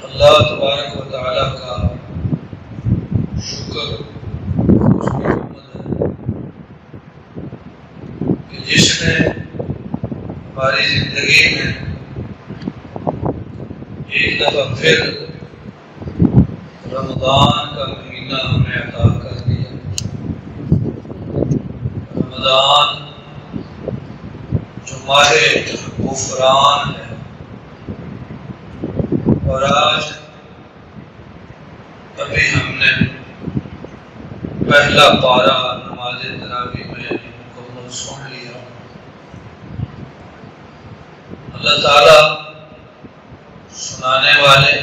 اللہ تبارک و تعالیٰ کا شکر اس کی حکمت ہے کہ جس نے ہماری زندگی میں ایک دفعہ پھر رمضان کا مہینہ ہمیں عطا کر دیا۔ رمضان جو ماہ غفران ہے، اور آج ابھی ہم نے پہلا پارہ نماز تراویح میں مکمل سن لیا۔ اللہ تعالیٰ سنانے والے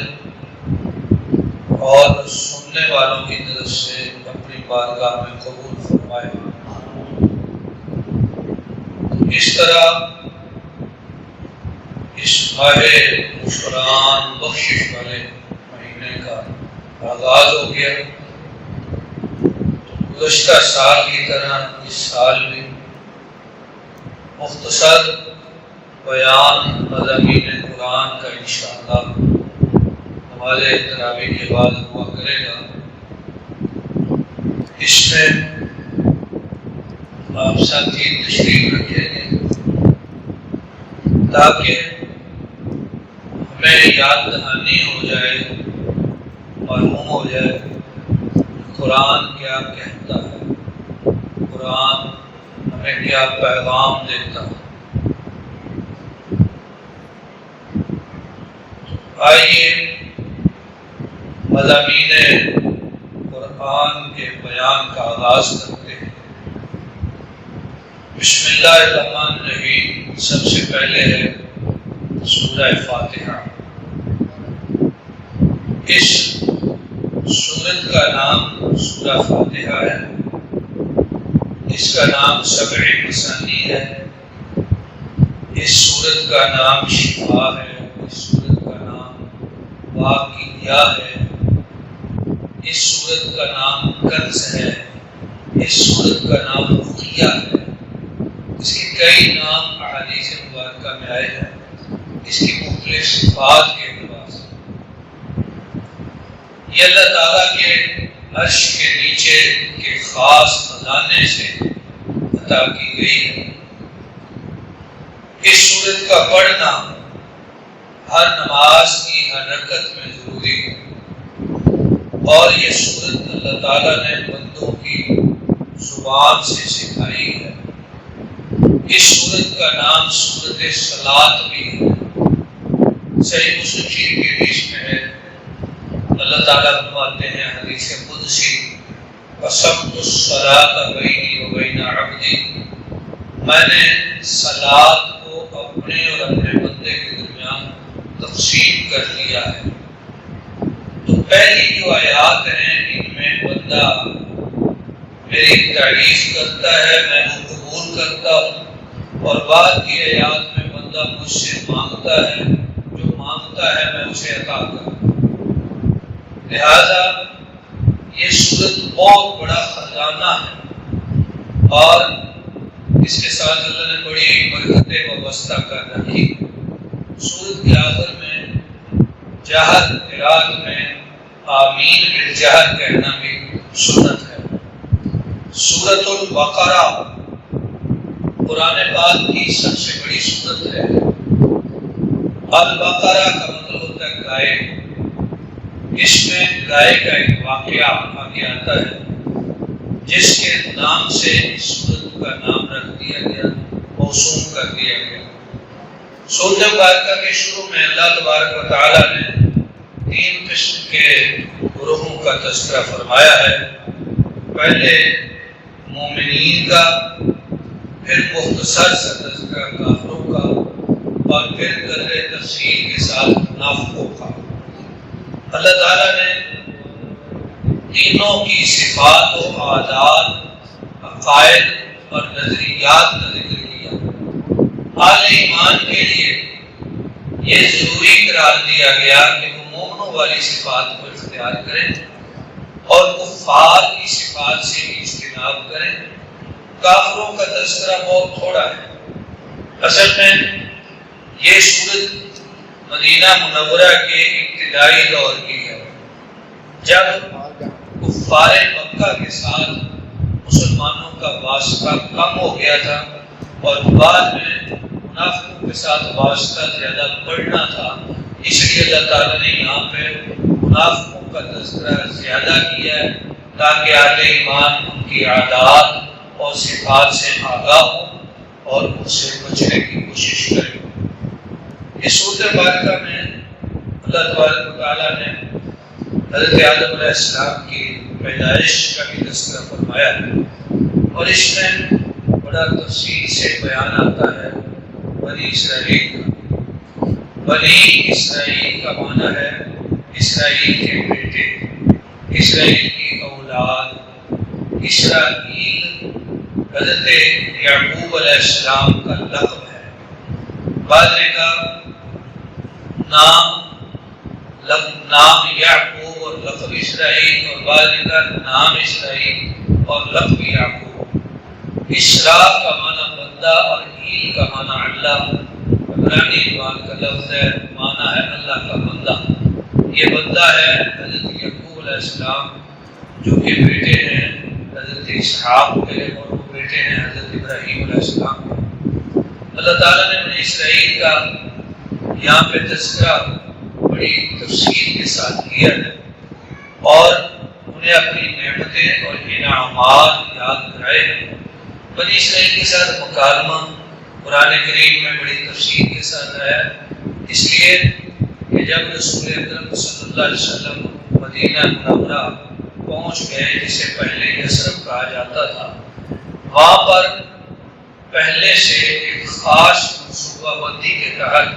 اور سننے والوں کی طرف سے اپنی بارگاہ میں قبول فرمائے۔ اس طرح اس ماہ غفران بخشش والے مہینے کا آغاز ہو گیا۔ تو گزشتہ سال کی طرح اس سال بھی مختصر بیان مضامین قرآن کا انشاءاللہ نماز تراویح کے بعد ہوا کرے گا۔ اس میں آپ ساتھی تشریف رکھیں گے تاکہ ہمیں یاد دہانی ہو جائے، معلوم ہو جائے قرآن کیا کہتا ہے، قرآن ہمیں کیا پیغام دیتا ہے۔ آئیے مضامین قرآن کے بیان کا آغاز کرتے ہیں۔ بسم اللہ الرحمن الرحیم۔ سب سے پہلے ہے سورہ فاتحہ۔ اس سورت کا نام سورہ فاتحہ ہے۔ اس کا نام سبع مثانی ہے۔ اس سورت کا نام شفا ہے۔ اس سورت کا نام واقعیہ ہے۔ اس سورت کا نام کنز ہے۔ اس سورت کا نام رقیہ ہے۔ اس کے کئی نام احادیث مبارکہ میں آئے ہیں، اس کی مختلف صفات کے اعتبار سے۔ یہ اللہ تعالیٰ کے عرش کے نیچے کے خاص خزانے سے عطا کی گئی ہے۔ اس سورت کا پڑھنا ہر نماز کی ہر رکعت میں ضروری ہے، اور یہ سورت اللہ تعالیٰ نے بندوں کی زبان سے سکھائی ہے۔ اس سورت کا نام سورت صلاۃ بھی ہے۔ صحیح مسلم شریف کی حدیث میں ہے، اللہ تعالیٰ فرماتے ہیں حدیث قدسی، قسمت الصلاۃ بینی و بین عبدی، میں نے صلاۃ کو اپنے اور اپنے بندے کے درمیان تقسیم کر دیا ہے۔ تو پہلی جو آیات ہیں ان میں بندہ میری تعریف کرتا ہے، میں وہ قبول کرتا ہوں، اور بعد کی آیات میں بندہ مجھ سے مانگتا ہے، جو مانگتا ہے میں اسے عطا کرتا ہوں۔ لہذا یہ سورت بہت بڑا خزانہ ہے، اور اس کے ساتھ اللہ نے بڑی برکتیں وابستہ کر رکھی۔ سورت کے آخر میں جہر قرات میں آمین بالجہر کہنا بھی سنت ہے۔ سورۃ البقرہ قرآن پاک کی سب سے بڑی سورت ہے۔ البقرہ کا مطلب ہوتا ہے گائے۔ اس میں گائے کا ایک واقعہ آگے آتا ہے، جس کے نام سے اس سورت کا نام رکھ دیا گیا، موسوم کر دیا گیا۔ سورۃ مبارکہ کے شروع میں اللہ تبارک و تعالیٰ نے 3 قسم کے گروہوں کا تذکرہ فرمایا ہے۔ پہلے مومنین کا، پھر مختصر سا تذکرہ کافروں کا، اور پھر قدر تفصیل کے ساتھ منافقوں کا۔ اللہ تعالیٰ نے تینوں کی صفات و عادات، عقائد اور نظریات کا ذکر کیا۔ اہل ایمان کے لیے یہ ضروری قرار دیا گیا کہ وہ مومنوں والی صفات کو اختیار کریں اور کفار کی صفات سے اجتناب کریں۔ کافروں کا تذکرہ بہت تھوڑا ہے۔ اصل میں یہ صورت مدینہ منورہ کے ابتدائی دور کی ہے، جب کفار مکہ کے ساتھ مسلمانوں کا واسطہ کم ہو گیا تھا اور بعد میں منافقوں کے ساتھ واسطہ زیادہ بڑھنا تھا۔ اس لیے اللہ تعالیٰ نے یہاں پہ منافقوں کا تذکرہ زیادہ کیا ہے تاکہ اہل ایمان ان کی عادات اور صفات سے آگاہ ہوں اور ان سے بچنے کی کوشش کریں۔ اس سورۃ مبارکہ میں اللہ تبارک و تعالیٰ نے حضرت آدم علیہ السلام کی پیدائش کا بھی تذکرہ فرمایا ہے، اور اس میں بڑا تفصیل سے بیان آتا ہے بنی اسرائیل کا۔ بنی اسرائیل کا معنی ہے اسرائیل کے بیٹے، اسرائیل کی اولاد۔ اسرائیل حضرت یعقوب علیہ السلام کا لقب ہے۔ بعد نے کہا نام یعقوب اور لقب اسرائیل، اور بعد نے کہا نام اسرائیل اور لقب یعقوب۔ اسرا کا معنی بندہ اور ایل کا معنی اللہ، عبرانی زبان کا لفظ ہے، معنی ہے اللہ کا بندہ۔ یہ بندہ ہے حضرت یعقوب علیہ السلام جو کہ بیٹے ہیں حضرت اسحاق کے، اور وہ بیٹے ہیں حضرت ابراہیم علیہ السلام۔ اللہ تعالیٰ نے بنی اسرائیل کا یہاں پہ تذکرہ بڑی تفصیل کے ساتھ کیا ہے اور انہیں اپنی نعمتیں اور انعامات یاد کرائے ہیں۔ بنی اسرائیل کے ساتھ مکالمہ قرآن کریم میں بڑی تفصیل کے ساتھ آیا ہے، اس لیے کہ جب رسول اکرم صلی اللہ علیہ وسلم مدینہ منورہ پہنچ گئے، جسے پہلے یثرب کہا جاتا تھا، وہاں پر پہلے سے ایک خاص منصوبہ بندی کے تحت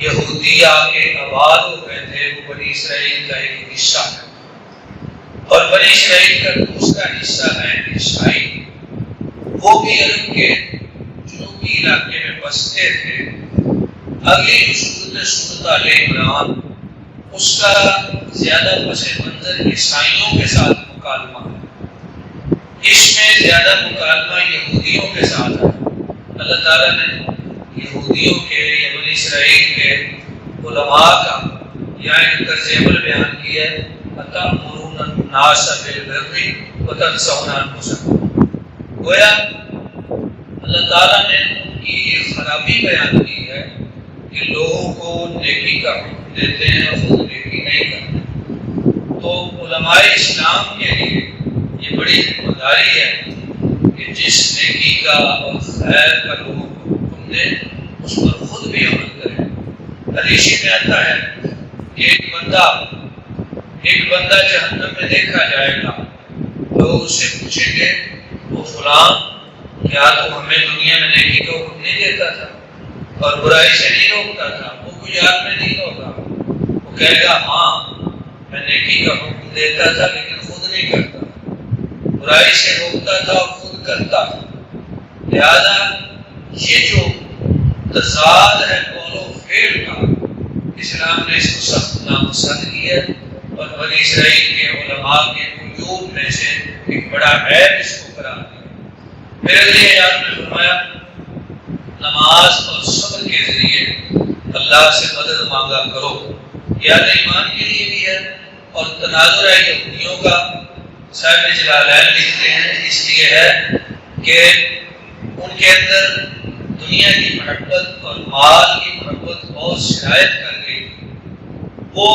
یہودی آ کے آباد ہو گئے تھے۔ وہ بنی اسرائیل کا ایک حصہ ہے، اور بنی اسرائیل کا دوسرا حصہ ہے عیسائی۔ وہ بھی عرب کے جنوبی علاقے میں بستے تھے۔ اگلی جو صورت آل عمران، اس کا زیادہ پس منظر عیسائیوں کے ساتھ مکالمہ ہے، اس میں زیادہ مکالمہ یہودیوں کے ساتھ ہے۔ اللہ تعالیٰ نے یہودیوں کے یا بنی اسرائیل کے علماء کا یہاں ایک طرز عمل بیان کیا ہے، أَتَأْمُرُونَ النَّاسَ بِالْبِرِّ وَتَنْسَوْنَ أَنفُسَكُمْ۔ گویا اللہ تعالیٰ نے ان کی یہ خرابی بیان کی ہے کہ لوگوں کو نیکی کا حکم دیتے ہیں اور خود نیکی نہیں کرتے۔ تو علماء اسلام کے لیے یہ بڑی ذمہ داری ہے کہ جس نیکی کا اور خیر کا لوگوں کو حکم دیں اس پر خود بھی عمل کریں۔ حدیث میں آتا ہے کہ ایک بندہ جہنم میں دیکھا جائے گا، لوگ اس سے پوچھیں گے وہ فلاں کیا تو ہمیں دنیا میں نیکی کا حکم نہیں دیتا تھا اور برائی سے نہیں روکتا تھا؟ وہ کوئی یاد میں نہیں ہوگا، وہ کہے گا ہاں میں نیکی کا حکم دیتا تھا لیکن خود نہیں کرتا، برائی سے روکتا تھا اور خود کرتا تھا۔ لہذا یہ جو تضاد ہے قول و فعل کا، اسلام نے اس کو سخت ناپسند کیا اور بنی اسرائیل کے علماء کے عیوب میں سے ایک بڑا عیب اس کو قرار دیا۔ میرے لیے یاد میں فرمایا نماز اور صبر کے ذریعے اللہ سے مدد مانگا کرو۔ یاد ایمان کے لیے بھی ہے اور تناظر یہودیوں کا صاحب جلالین لکھتے ہیں، اس لیے ہے کہ ان کے اندر دنیا کی محبت اور مال کی محبت بہت شرائط کر گئی۔ وہ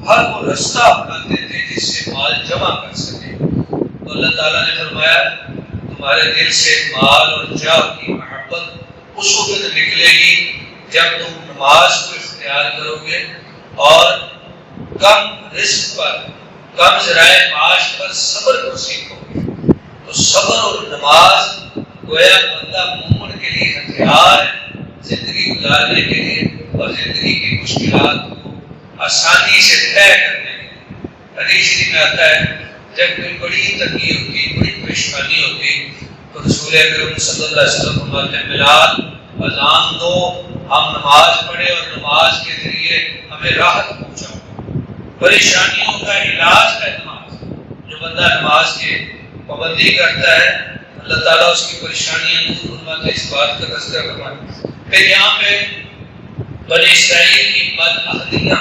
ہر وہ رستہ اپناتے تھے جس سے مال جمع کر سکے، تو اللہ تعالیٰ نے فرمایا تمہارے دل سے مال اور جاہ کی محبت اس وقت نکلے گی جب تم نماز کو اختیار کرو گے اور کم رزق پر، کم ذرائع معاش پر صبر کو سیکھو گے۔ تو صبر اور نماز گویا بندہ مومن کے لیے ہتھیار ہے زندگی گزارنے کے لیے اور زندگی کی مشکلات کو آسانی سے طے کرنے کے لیے۔ حدیث میں آتا ہے جب کوئی بڑی تنگی ہوتی، بڑی پریشانی ہوتی، تو رسول اکرم صلی اللہ علیہ وسلم فرماتے ہیں بلال اذان دو، ہم نماز پڑھیں اور نماز کے ذریعے ہمیں راحت پہنچاؤ۔ پریشانیوں کا علاج ہے نماز۔ جو بندہ نماز کی پابندی کرتا ہے اللہ تعالیٰ اس کی پریشانیاں دور فرماتے، اس بات کا تذکرہ فرماتے۔ پھر یہاں پہ بنی اسرائیل کی بدعہدیاں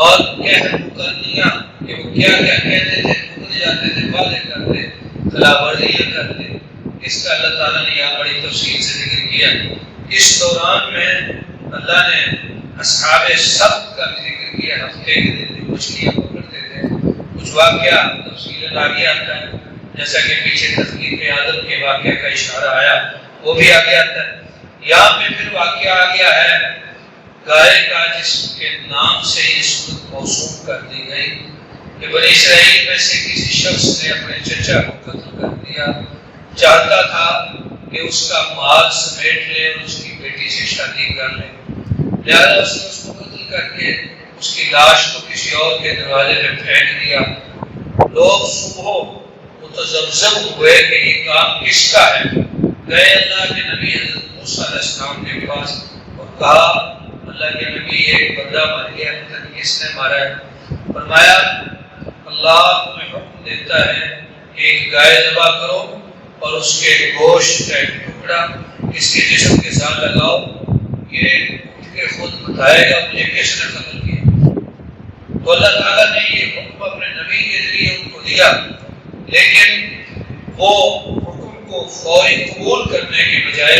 اور کہہ مکرنیاں کہ وہ کیا کیا کہتے تھے، مکر جاتے تھے، وعدے کرتے، خلاف ورزیاں کرتے، اس کا اللہ تعالیٰ نے یہاں بڑی تفصیل سے ذکر کیا۔ اس دوران میں اللہ نے اصحاب سبت کا بھی ذکر کیا، ہفتے کے دن جو مچھلیاں پکڑتے تھے، کچھ واقعہ تفصیل آگے آتا ہے، جیسا کہ پیچھے تخلیق آدم کے واقعہ کا اشارہ آیا وہ بھی آگے آتا ہے۔ یہاں پہ پھر واقعہ آ گیا ہے گائے کا، جس کے نام سے یہ سورت موسوم کر دی گئی کہ بنی اسرائیل میں سے کسی شخص نے اپنے چچا کو قتل کر دیا، چاہتا تھا کہ اس کا مال سمیٹ لے اور اس کی بیٹی سے شادی کر لے، لہذا اس نے اس کو قتل کر کے اس کی لاش کو کسی اور کے دروازے پہ پھینک دیا۔ لوگ صبح متذبذب ہوئے کہ یہ کام کس کا ہے، گئے اللہ کے نبی حضرت موسیٰ علیہ السلام کے پاس اور کہا اللہ کے نبی ایک بندہ مر گیا، کس نے مارا ہے؟ فرمایا اللہ تمہیں حکم دیتا ہے کہ ایک گائے ذبح کرو اور اس کے گوشت کا ایک ٹکڑا اس کے جسم کے ساتھ لگاؤ، یہ اٹھ کے خود بتائے گا مجھے کس نے قتل کیا۔ تو اللہ تعالیٰ نے یہ حکم اپنے نبی کے ذریعے ان کو دیا، لیکن وہ حکم کو فوری قبول کرنے کے بجائے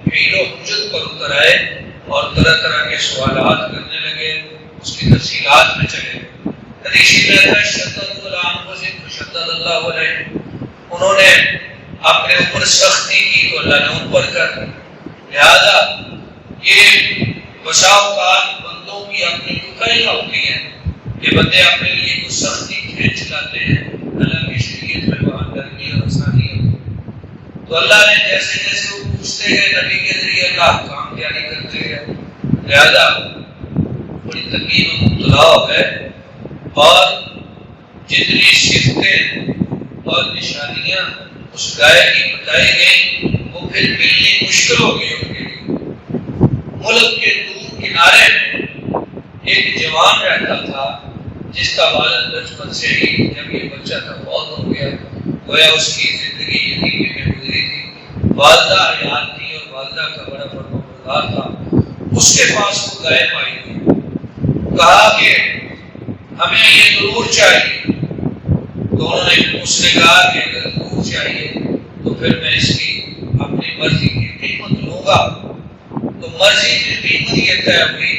حیل و حجت پر اتر آئے اور طرح طرح کے سوالات کرنے لگے، اس کی تفصیلات میں چلے۔ حدیث میں ہے شدد الانفسکم شدد اللہ علیہ، انہوں نے اپنے اوپر سختی کی تو اللہ نے ان پر کر، لہذا یہ بسا اوقات بندوں کی اپنی کوتاہیاں ہوتی ہیں کہ بندے اپنے لیے کچھ سختی کھینچ لاتے ہیں، اللہ کی شریعت میں وہاں نرمی اور آسانی ہے۔ تو اللہ نے جیسے جیسے وہ پوچھتے گئے نبی کے ذریعے اللہ احکام جاری کرتے گئے، لہذا بڑی تنقید میں مبتلا ہو گئے اور جتنی صفتیں اور نشانیاں اس گائے کی بتائی گئی وہ پھر ملنی مشکل ہو گئی ان کے لیے۔ ملک کے دور کنارے میں ایک جوان رہتا تھا جس کا والد بچپن سے ہی جب یہ بچہ تھا بہت ہو گیا، گویا اس کی زندگی یتیمی میں گزری تھی، والدہ حیات تھی اور والدہ کا بڑا فرمانبردار تھا۔ اس کے پاس وہ گائے پائی گئی، کہا کہ ہمیں یہ ضرور چاہیے، تو انہوں نے اس نے کہا کہ اگر ضرور چاہیے تو پھر میں اس کی اپنی مرضی کی قیمت لوں گا۔ تو مرضی کی قیمت یہ طے ہوئی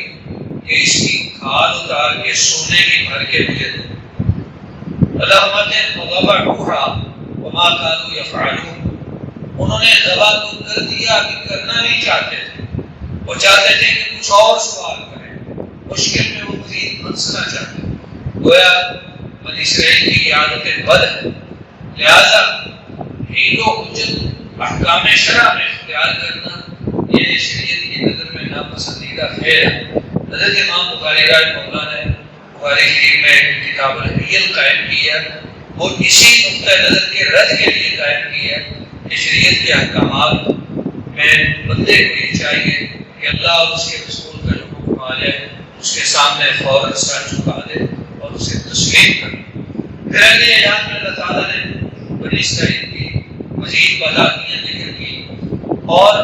کہ اس کی کھال اتار کے سونے کی بھر کے مجھے دو۔ وما كانوا يفعلون، انہوں نے ذبح تو کر دیا، ابھی کرنا نہیں چاہتے تھے، وہ چاہتے تھے کہ کچھ اور سوال کریں، مشکل میں وہ مزید پھنسنا چاہتے، گویا بنی اسرائیل کی عادت بد ہے، لہذا حیل و حجت احکام شرع میں اختیار کرنا یہ شریعت کی نظر میں ناپسندیدہ خیر ہے۔ حضرت امام بخاری رحمہ اللہ نے بخاری شریف میں ایک کتاب الحیل قائم کی ہے، وہ اسی نقطۂ نظر کے رد کے لیے قائم کی ہے کہ شریعت کے احکامات میں بندے کو یہ چاہیے کہ اللہ اور اس کے رسول کا جو حکم آ جائے اس کے سامنے فوراً سر جھکا دے اور اسے تسلیم کرے۔ پھر اگلے آیات میں اللہ تعالیٰ نے بنی اسرائیل کی مزید بدعہدیاں ذکر کی اور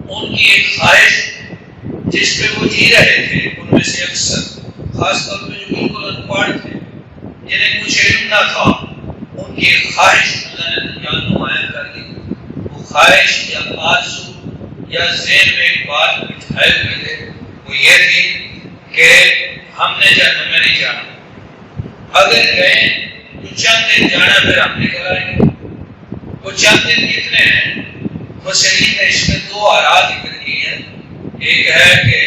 ان کی ایک خواہش جس پہ وہ جی رہے تھے، ان میں سے اکثر خاص طور پہ جو بالکل ان پڑھ تھے جنہیں کچھ علم نہ تھا، ان کی ایک خواہش اللہ نے دنیا نمایاں کر دی۔ وہ خواہش یا آرزو یا ذہن میں ایک بات بٹھائے ہوئے تھے، وہ یہ تھی کہ ہم نے جہنم میں نہیں جانا، اگر گئے تو چند دن جانا پھر ہم نکل آئیں گے۔ وہ چند دن کتنے ہیں؟ مفسرین نے اس میں دو آراء ذکر کی ہیں، ایک ہے کہ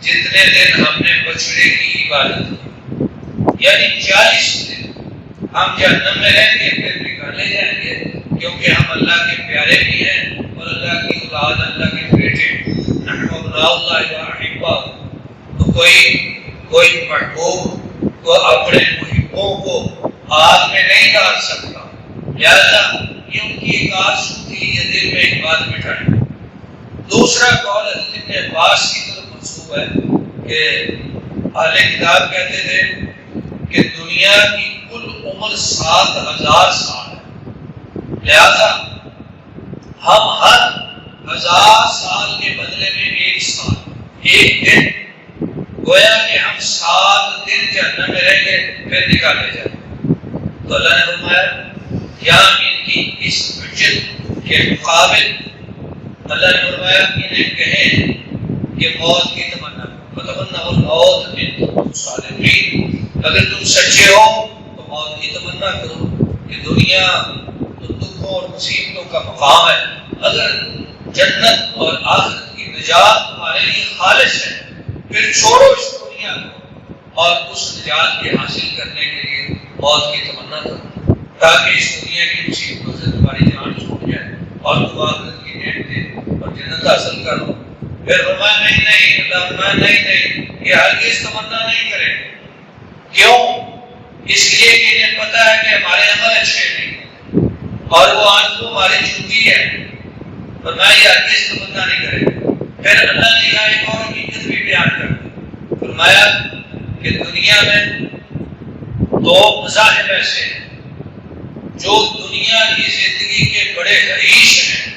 جتنے دن ہم نے بچڑے کی عبادت کی، یعنی 40 دن ہم جہنم میں رہیں گے پھر نکالے جائیں گے، کیونکہ ہم اللہ کے پیارے بھی ہیں اور اللہ کی اولاد، اللہ کے بیٹے، نحن ابناء اللہ و احباؤہ۔ تو کوئی محبوب کو اپنے محبوں کو آگ میں نہیں ڈال سکتا، لہذا یہ ان کی ایک آرزو تھی، یہ دل میں ایک بات بٹھائیں۔ دوسرا قول حضرت ابن عباس کی طرف منسوب ہے کہ اہل کتاب کہتے تھے کہ دنیا کی کل عمر 7000 سال ہے، لہذا ہم ہر 1000 سال کے بدلے میں 1 سال، 1 دن، گویا کہ ہم 7 دن جہنم میں رہیں گے پھر نکالے جائیں۔ تو اللہ نے فرمایا یا ان کی اس حجت کے مقابل اللہ نے فرمایا انہیں کہیں کہ موت کی تمنا فتمنوا الموت ان کنتم صادقین، اگر تم سچے ہو تو موت کی تمنا کرو کہ دنیا تو دکھوں اور مصیبتوں کا مقام ہے، اگر جنت اور آخرت کی نجات تمہارے لیے خالص ہے پھر چھوڑو اس دنیا کو اور اس نجات کے حاصل کرنے کے لیے موت کی تمنا کرو، تاکہ اس دنیا کی مصیبتوں سے تمہاری جان چھوٹ جائے اور تم آخرت کی نعمتیں اور جنت حاصل کرو۔ پھر فرمایا نہیں، اللہ فرمایا نہیں، یہ ہرگز تمنا نہیں کرے۔ کیوں؟ اس لیے کہ انہیں پتہ ہے کہ ہمارے عمل اچھے نہیں اور وہ آرزو ہماری جھوٹی ہے۔ فرمایا یہ ہرگز تمنا نہیں کرے۔ پھر اللہ نے یہاں ایک اور حقیقت بھی بیان کر دی، فرمایا کہ دنیا میں 2 مذاہب ایسے ہیں جو دنیا کی زندگی کے بڑے حریص ہیں،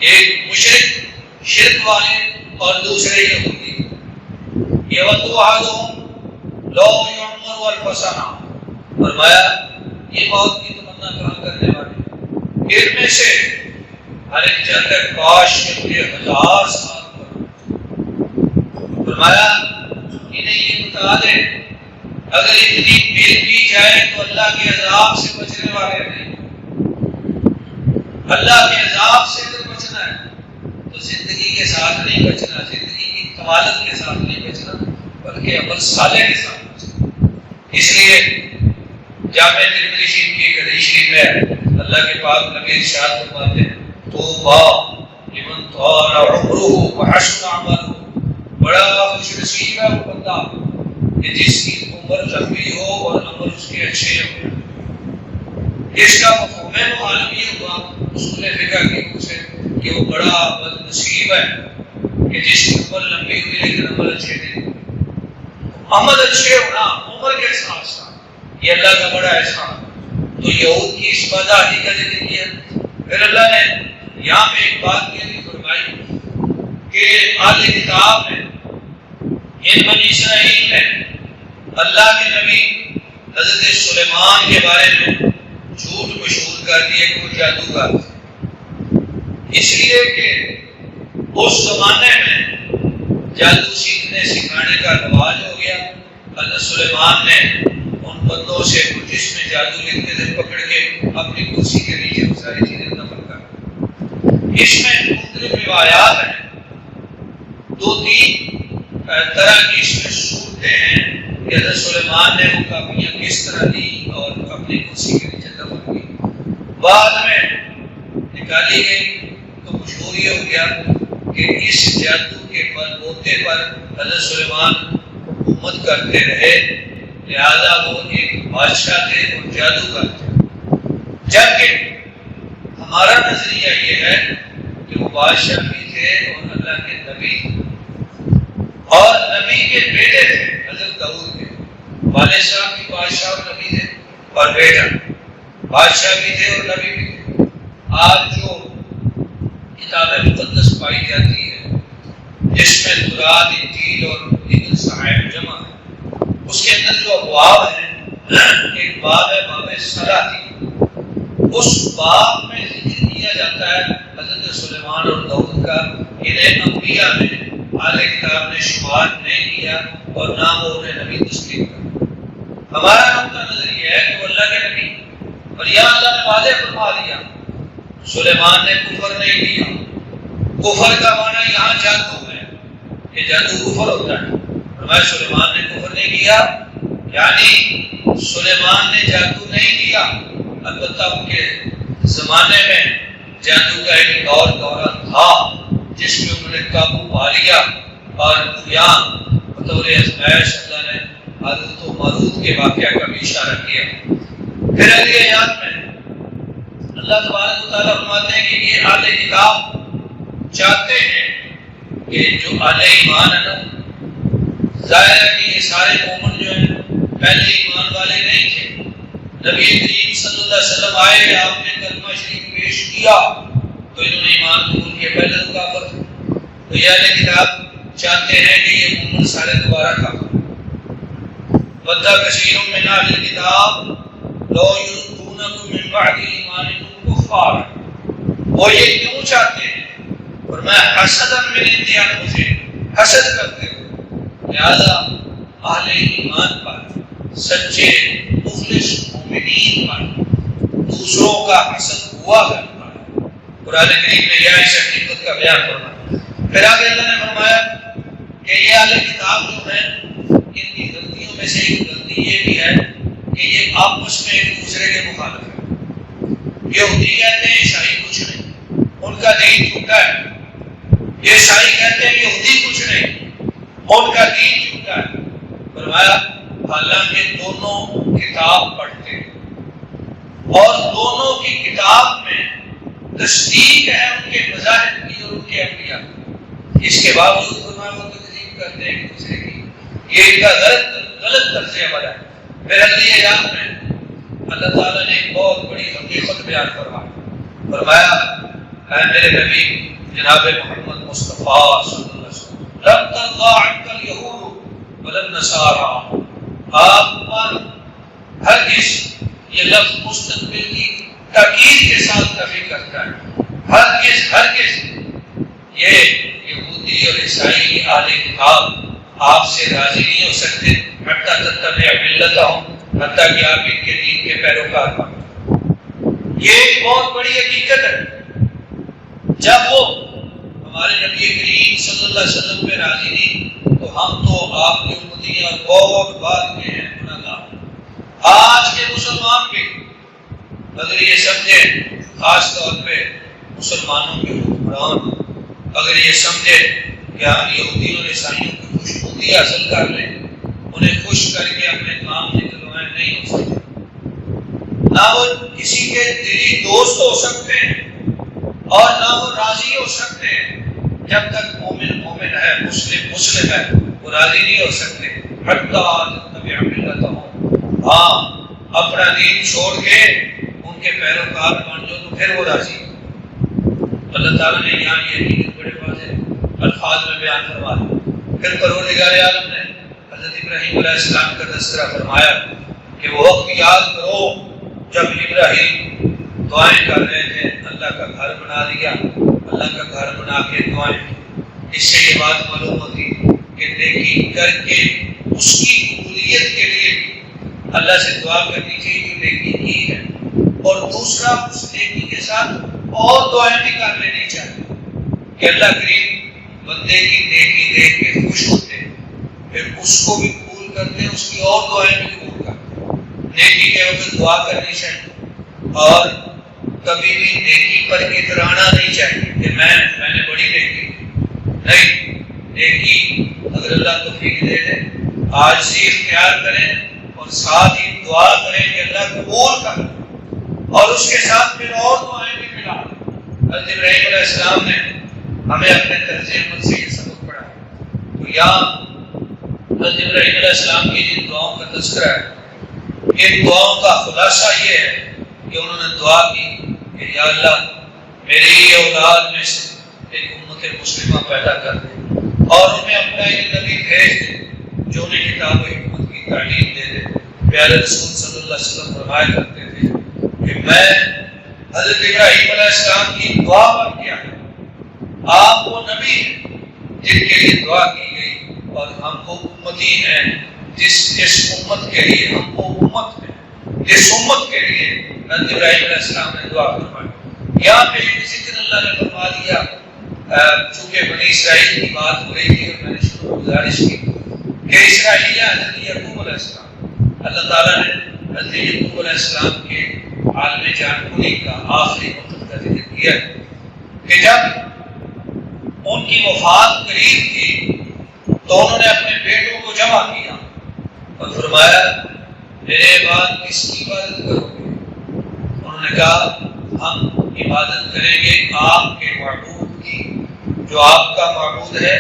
ایک مشرک شرک والے اور دوسرے یہودی۔ یود احدہم لو یعمر الف سنہ، فرمایا یہ موت کی تمنا کہاں کرنے والے، ان میں سے ہر ایک چاہتا ہے کاش کہ مجھے 1000 سال پر۔ فرمایا انہیں یہ بتا دیں اگر اتنی مل بھی جائے تو اللہ کے عذاب سے بچنے والے نہیں۔ اللہ کے عذاب سے اگر بچنا ہے تو زندگی کے ساتھ نہیں بچنا، زندگی کی کمالت کے ساتھ نہیں بچنا، بلکہ عمل صالح کے ساتھ بچنا۔ اس لیے جامع ترمذی شریف کی ایک حدیث شریف ہے، اللہ کے پاک نبی ارشاد فرماتے ہیں طوبی لمن طال عمرہ وحسن عملہ، بڑا خوش نصیب ہے وہ بندہ کہ جس کی عمر لمبی ہو اور عمل اس کے اچھے ہوں۔ اس کا مفہوم معلوم یہ ہوا اصول فقہ کی روح سے کہ وہ بڑا بد نصیب ہے کہ جس کی عمر لمبی ہوئی لیکن عمل اچھے نہیں۔ عمل اچھے ہونا عمر کے ساتھ ساتھ یہ اللہ کا بڑا احسان۔ تو یہود کی اس بدعہدی کا ذکر کیا، پھر اللہ نے یہاں پہ ایک بات یہ بھی فرمائی کہ اہل کتاب نے، ان بنی اسرائیل نے اللہ کے نبی حضرت سلیمان کے بارے میں جھوٹ مشہور کر دیے کہ وہ جادوگر تھے، اس لیے کہ اس زمانے میں جادو سیکھنے سکھانے کا رواج ہو گیا۔ حضرت سلیمان نے ان بندوں سے جس میں جادو لکھتے تھے پکڑ کے اپنی کرسی کے نیچے وہ ساری چیزیں دفن کر۔ اس میں مختلف روایات ہیں، 2-3 طرح کی اس میں صورتیں ہیں کہ حضرت سلیمان نے وہ کاپیاں کس طرح دی اور اپنی کرسی کے نیچے دفن کی۔ بعد میں نکالی گئی تو مشہور یہ ہو گیا کہ اس جادو کے بوتے پر حضرت سلیمان حکومت کرتے رہے، لہذا وہ ایک بادشاہ تھے اور جادوگر تھے۔ جبکہ ہمارا نظریہ یہ ہے کہ وہ بادشاہ بھی تھے اور اللہ کے نبی اور نبی کے بیٹے تھے، حضرت داؤد کے والد صاحب بھی بادشاہ اور نبی تھے اور بیٹا بادشاہ بھی تھے اور نبی بھی تھے۔ آج جو کتاب مقدس پائی جاتی ہے جس میں تورات، انجیل اور دیگر صحائف جمع ہے، اس کے اندر جو ابواب ہیں، ایک باب ہے باب صلاۃ، اس باب میں ذکر کیا جاتا ہے حضرت سلیمان اور داؤد کا، انہیں انبیاء میں اہل کتاب نے شمار نہیں کیا اور نہ وہ انہیں نبی تسلیم کر۔ ہمارا نقطہ نظر یہ ہے کہ وہ اللہ کے نبی، اور یہاں اللہ نے واضح فرما دیا سلیمان نے کفر نہیں کیا۔ کفر کا معنی یہاں جادو ہے کہ جادو کفر ہوتا ہے، فرمایا سلیمان نے کفر نہیں کیا، یعنی سلیمان نے جادو نہیں کیا، البتہ ان کے زمانے میں جادو کا ایک دورہ تھا جس میں انہوں نے قابو پا لیا اور یہاں بطور ازمائش اللہ نے حضرت و ماروت کے واقعہ کا بھی اشارہ کیا۔ پھر اگلی آیات میں اللہ تبارک و تعالیٰ فرماتے ہیں کہ یہ اہل کتاب چاہتے ہیں کہ جو اہل ایمان ہے نا، ظاہر ہے کہ یہ سارے مومن جو ہیں پہلے ایمان والے نہیں تھے، نبی کریم صلی اللہ علیہ وسلم آئے، آپ نے کلمہ شریف پیش کیا تو انہوں نے ایمان قبول کیا، پہلے تو کافر تھے۔ تو یہ اہل کتاب چاہتے ہیں کہ یہ مومن سارے دوبارہ کافر۔ وَدَّ كَثِيرٌ مِّنْ أَهْلِ الْكِتَابِ لَوْ يُرْدُونَكُم مِّن بَعْدِ إِيمَانِكُمْ كُفَّارًا۔ وہ یہ کیوں چاہتے ہیں؟ فرمایا حسدًا مِّنْ عِندِ أَنفُسِهِمْ، حسد کرتے ہو، لہذا اہل ایمان پر، سچے مخلص مومنین پر دوسروں کا حسد ہوا کرتا ہے۔ قرآن کریم میں یہ اس حقیقت کا بیان فرمایا۔ پھر آگے اللہ نے فرمایا کہ یہ اہل کتاب جو ہیں ان کی غلطیوں میں سے ایک غلطی یہ بھی ہے کہ یہ آپس میں ایک دوسرے کے مخالف ہیں۔ یہودی کہتے ہیں عیسائی کچھ نہیں، ان کا دین جھوٹا ہے۔ یہ عیسائی کہتے ہیں یہودی کچھ نہیں، ان کا دین جھوٹا ہے۔ فرمایا حالانکہ دونوں کتاب پڑھتے ہیں اور دونوں کی کتاب میں تصدیق ہے ان کے مذاہب کی اور ان کے انبیاء کی، اس کے باوجود فرمایا وہ تکذیب کرتے ہیں ایک دوسرے کی۔ یہ ان کا غلط طرز عمل ہے۔ پھر اگلی آیات میں اللہ تعالیٰ نے ایک بہت بڑی حقیقت بیان فرمایا اے میرے نبی جناب محمد مصطفیٰ صلی اللہ علیہ وسلم، لن ترضى عنك اليهود ولا النصارى، آپ پر ہرگز، یہ لفظ مستقبل کی تاکید کے ساتھ نفی کرتا ہے، ہرگز یہ یہودی اور عیسائی اہل کتاب آپ سے راضی نہیں ہو سکتے، حتیٰ تتبع ملتہم، حتیٰ کہ آپ ان کے دین کے پیروکار بنیں۔ یہ ایک بہت بڑی حقیقت ہے۔ جب وہ ہمارے نبی کریم صلی اللہ علیہ وسلم پہ راضی نہیں تو ہم تو آپ کی امتی ہیں اور بہت بعد کے ہیں گناہگار۔ آج کے مسلمان بھی اگر یہ سمجھے، خاص طور پہ مسلمانوں کے حکمران اگر یہ سمجھے کہ ہم یہودیوں اور عیسائیوں کی خوشبودی حاصل کر لیں، انہیں خوش کر کے اپنے کام نکلوائیں، نہیں ہو سکتے۔ نہ وہ کسی کے دلی دوست ہو سکتے ہیں اور نہ وہ راضی ہو سکتے ہیں۔ جب تک مومن مومن ہے، مسلم مسلم ہے، وہ راضی نہیں ہو سکتے۔ حتیٰ تتبع ملتہم، ہاں اپنا دین چھوڑ کے ان کے پیروکار بن جاؤ تو پھر وہ راضی۔ اللہ تعالیٰ نے یہاں یہ بڑے واضح الفاظ میں بیان فرما دیا۔ پھر پروردگار عالم نے حضرت ابراہیم علیہ السلام کا تذکرہ فرمایا کہ وہ وقت یاد کرو جب ابراہیم دعائیں کر رہے تھے، اللہ کا گھر بنا دیا، اللہ کا گھر بنا کے دعائیں۔ اس سے یہ بات معلوم ہوتی کہ نیکی کر کے اس کی قبولیت کے لیے بھی اللہ سے دعا کرنی چاہیے جو نیکی کی ہے، اور دوسرا اس نیکی کے ساتھ اور دعائیں بھی کر لینی چاہیے کہ اللہ کریم بندے کی نیکی دیکھ کے خوش ہوتے ہیں، پھر اس کو بھی قبول کرتے ہیں، اس کی اور دعائیں بھی قبول کرتے ہیں۔ نیکی کے وقت دعا کرنی چاہیے اور کبھی بھی نیکی پر اترانا نہیں چاہیے کہ میں نے بڑی نیکی نہیں۔ نیکی اگر اللہ توفیق دے دے، آج سے اختیار کریں اور ساتھ ہی دعا کریں کہ اللہ قبول کر، اور اس کے ساتھ پھر اور دعائیں بھی ملا۔ حضرت ابراہیم علیہ السلام نے ہمیں اپنے طرز عمل سے یہ سبق پڑھایا۔ تو یہاں حضرت ابراہیم علیہ السلام کی جن دعاؤں کا تذکرہ ہے، ان دعاؤں کا خلاصہ یہ ہے کہ انہوں نے دعا کی کہ یا اللہ میری اولاد میں سے ایک امت مسلمہ پیدا کر دے اور انہیں اپنا ایک نبی بھیج دے جو انہیں کتاب و حکمت کی تعلیم دے دے۔ پیارے رسول صلی اللہ علیہ وسلم فرمایا کرتے تھے کہ میں حضرت ابراہیم علیہ السلام کی دعا پر کیا ہے، آپ وہ نبی ہیں جن کے لیے دعا کی گئی اور ہم وہ امتی ہیں جس امت کے لیے ہم وہ امت ہیں، جس امت کے لیے حضرت ابراہیم علیہ السلام نے دعا فرمائی۔ یہاں پہ ذکر اللہ نے فرما دیا، چونکہ بنی اسرائیل کی بات ہو رہی تھی اور میں نے شروع گزارش کی کہ اسرائیلیہ حضرت یعقوب علیہ السلام، اللہ تعالیٰ نے حضرت یعقوب علیہ السلام کے عالم جانبونی کا آخری وقت کا ذکر کیا کہ جب ان کی وفات قریب تھی تو انہوں نے اپنے بیٹوں کو جمع کیا اور فرمایا میرے بعد کس کی عبادت کرو گے؟ انہوں نے کہا ہم عبادت کریں گے آپ کے معبود کی، جو آپ کا معبود ہے،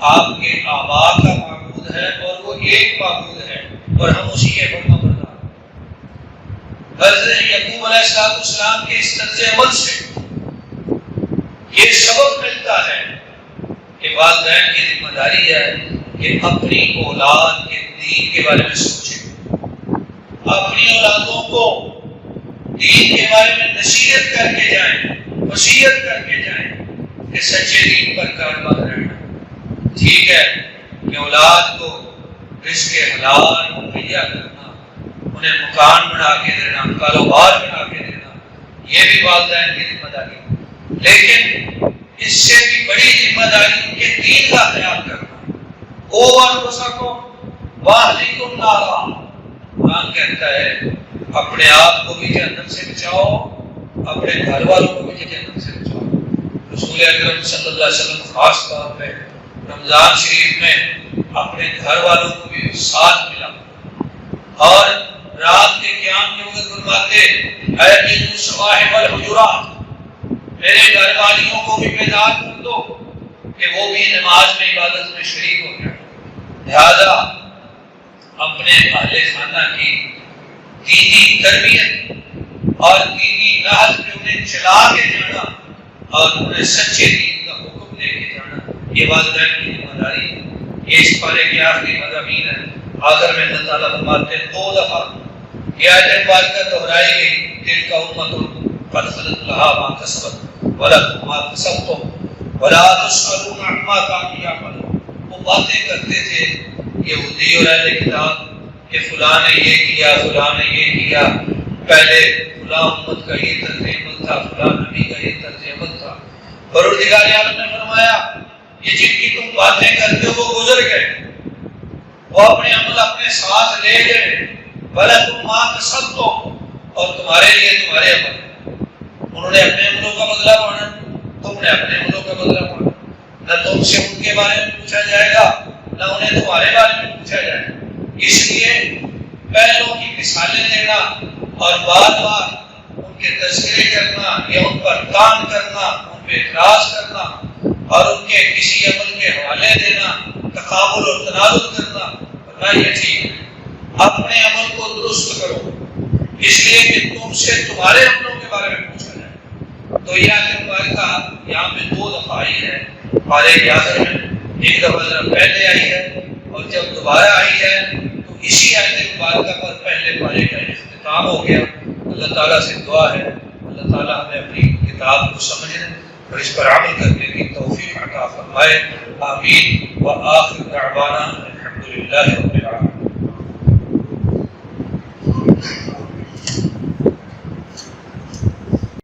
آپ کے آبا کا معبود ہے اور وہ ایک معبود ہے اور ہم اسی کے فرما بردار۔ حضرت یعقوب علیہ السلام کے اس طرز عمل سے یہ سبق ملتا ہے کہ والدین کی ذمہ داری ہے کہ اپنی اولاد کے دین کے بارے میں سوچیں، اپنی اولادوں کو دین کے بارے میں نصیحت کر کے جائیں، وصیت کر کے جائیں کہ سچے دین پر کاربند رہنا۔ ٹھیک ہے کہ اولاد کو رزق حلال مہیا کرنا، انہیں مکان بنا کے دینا، کاروبار بنا کے دینا، یہ بھی والدین کی ذمہ داری ہے، لیکن اس سے بھی بڑی ذمہ داری ان کے دین کا خیال کرنا۔ وَأَهْلِكُمْ نَارًا، قرآن کہتا ہے اپنے آپ کو بھی جہنم سے بچاؤ، اپنے گھر والوں کو بھی جہنم سے بچاؤ۔ رسول اکرم صلی اللہ علیہ وسلم خاص طور پہ رمضان شریف میں اپنے گھر والوں کو بھی ساتھ ملا اور رات کے قیام کے وقت فرماتے اے صواحب الحجرات، میرے گھر والیوں کو بھی بیدار کر دو کہ وہ بھی نماز میں عبادت میں شریک ہو جائے۔ لہذا اپنے اہل خانہ کی دینی تربیت اور دینی راہ پہ انہیں چلا کے جانا اور انہیں سچے دین کا حکم دے کے جانا، یہ والدین کی ذمہ داری ہے۔ یہ اس پارے کے آخری مضامین ہے۔ آخر میں اللہ تعالیٰ فرماتے ہیں 2 دفعہ یہ آیت مبارکہ دہرائی گئی، دل کا امت قد خلت لها ما کسبت ولکم ما کسبتم ولا تسألون عما كانوا يعملون۔ وہ باتیں کرتے تھے یہودی اور اہل کتاب کہ فلاں نے یہ کیا، فلاں نے یہ کیا، پہلے فلاں امت کا یہ طرز عمل تھا، فلاں نبی کا یہ طرز عمل تھا۔ پروردگار عالم نے فرمایا یہ جن کی تم باتیں کرتے ہو وہ گزر گئے، وہ اپنے عمل اپنے ساتھ لے گئے، وَلَكُمْ مَا كَسَبْتُمْ، اور تمہارے لیے تمہارے عمل۔ انہوں نے اپنے عملوں کا بدلہ پانا، تم نے اپنے عملوں کا بدلہ پانا۔ نہ تم سے ان کے بارے میں پوچھا جائے گا، نہ انہیں تمہارے بارے میں پوچھا جائے گا۔ اس لیے پہلوں کی مثالیں دینا اور بار بار ان کے تذکرے کرنا یا ان پر کام کرنا، ان پہ اعتراض کرنا اور ان کے کسی عمل کے حوالے دینا، تقابل اور تنازل کرنا، فرمایا یہ ٹھیک ہے، اپنے عمل کو درست کرو، اس لیے کہ تم سے تمہارے عملوں کے بارے میں پوچھا جائے۔ تو یہ آیت مبارکہ یہاں پہ 2 دفعہ آئی ہے، پارے کے آخر میں ایک دفعہ ذرا پہلے آئی ہے اور جب دوبارہ آئی ہے تو اسی آیت مبارکہ پر پہلے پارے کا اختتام ہو گیا۔ اللہ تعالیٰ سے دعا ہے اللہ تعالیٰ ہمیں اپنی کتاب کو سمجھنے اور اس پر عمل کرنے کی توفیق عطا فرمائے۔ آمین۔ وآخر دعوانا الحمدللہ رب